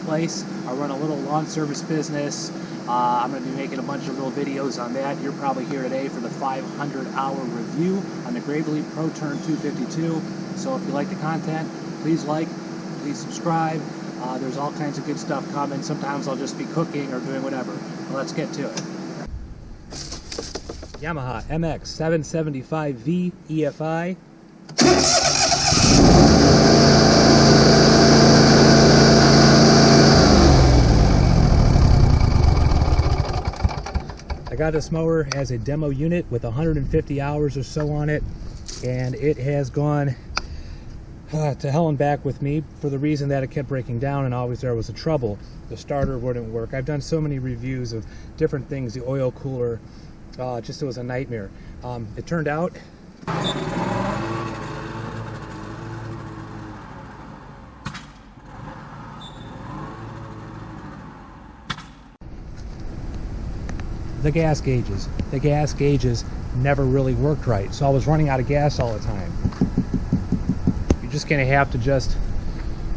place. I run a little lawn service business. I'm going to be making a bunch of little videos on that. You're probably here today for the 500-hour review on the Gravely Proturn 252. So if you like the content, please like, please subscribe. There's all kinds of good stuff coming. Sometimes I'll just be cooking or doing whatever. Well, let's get to it. Yamaha MX 775V EFI. I got this mower as a demo unit with 150 hours or so on it, and it has gone to hell and back with me for the reason that it kept breaking down and always there was a trouble. The starter wouldn't work. I've done so many reviews of different things, the oil cooler, just it was a nightmare. It turned out the gas gauges never really worked right, so I was running out of gas all the time. You're just gonna have to just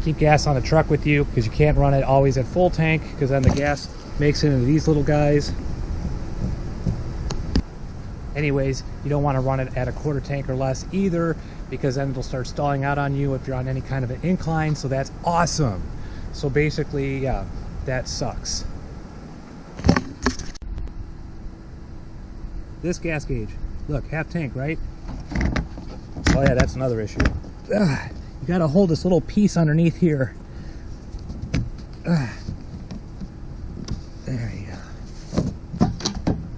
keep gas on the truck with you, because you can't run it always at full tank, because then the gas makes it into these little guys. Anyways, you don't want to run it at a quarter tank or less either, because then it'll start stalling out on you if you're on any kind of an incline. So that's awesome. So basically, yeah, that sucks. This gas gauge, look, half tank, right? Oh yeah, that's another issue. Ugh, you gotta hold this little piece underneath here. There you go. I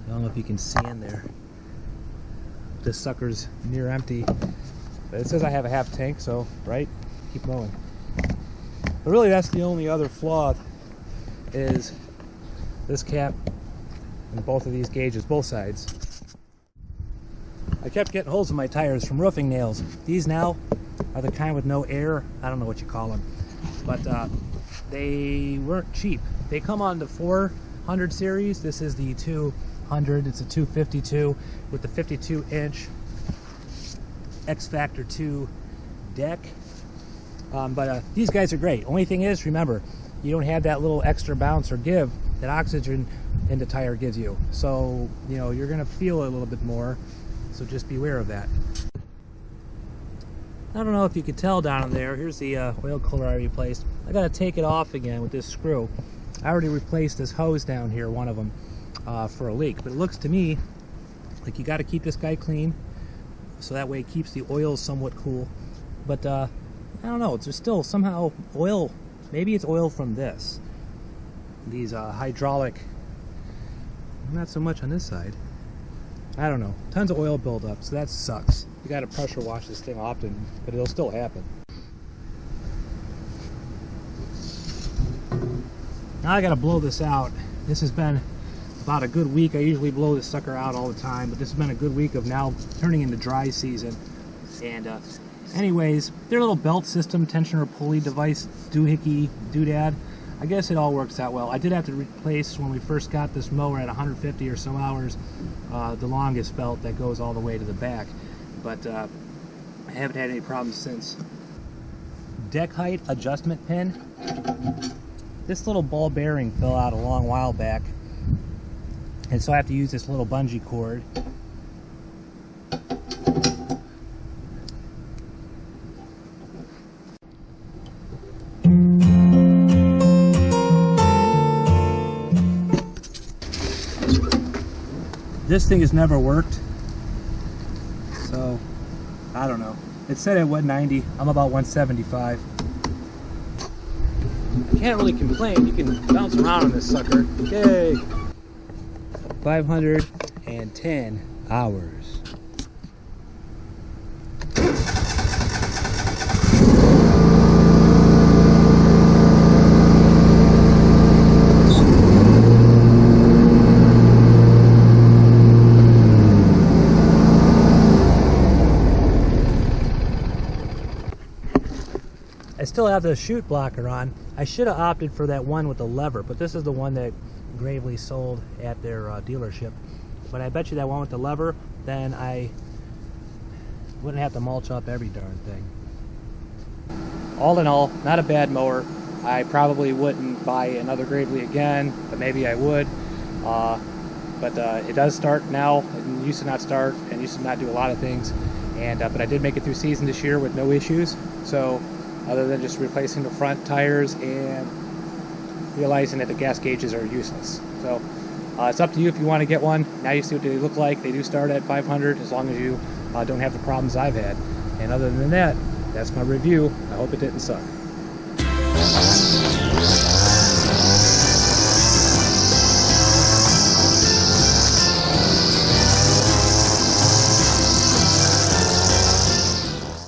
don't know if you can see in there. This sucker's near empty, but it says I have a half tank, so right, keep going. But really, that's the only other flaw, is this cap and both of these gauges, both sides. I kept getting holes in my tires from roofing nails. These now are the kind with no air. I don't know what you call them, but they weren't cheap. They come on the 400 series. This is the 200. It's a 252 with the 52-inch X Factor 2 deck. But these guys are great. Only thing is, remember, you don't have that little extra bounce or give that oxygen in the tire gives you. So, you know, you're gonna feel it a little bit more. So just beware of that. I don't know if you could tell down in there. Here's the oil cooler I replaced. I gotta take it off again with this screw. I already replaced this hose down here, one of them, for a leak. But it looks to me like you gotta keep this guy clean, so that way it keeps the oil somewhat cool. But I don't know, there's still somehow oil. Maybe it's oil from this. These hydraulic, not so much on this side. I don't know, tons of oil buildup, so that sucks. You gotta pressure wash this thing often, but it'll still happen. Now I gotta blow this out. This has been about a good week. I usually blow this sucker out all the time, but this has been a good week of now turning into dry season. And anyways, their little belt system, tensioner pulley device, doohickey, doodad, I guess it all works out well. I did have to replace, when we first got this mower at 150 or so hours, the longest belt that goes all the way to the back. But I haven't had any problems since. Deck height adjustment pin. This little ball bearing fell out a long while back, and so I have to use this little bungee cord. This thing has never worked, so I don't know. It said at 190, I'm about 175. I can't really complain. You can bounce around on this sucker. Yay! 510 hours. I still have the chute blocker on. I should have opted for that one with the lever, but this is the one that Gravely sold at their dealership. But I bet you that one with the lever, then I wouldn't have to mulch up every darn thing. All in all, not a bad mower. I probably wouldn't buy another Gravely again, but maybe I would. But it does start now. It used to not start and used to not do a lot of things. And but I did make it through season this year with no issues. So other than just replacing the front tires and realizing that the gas gauges are useless. So it's up to you if you want to get one. Now you see what they look like. They do start at 500 as long as you don't have the problems I've had. And other than that, that's my review. I hope it didn't suck.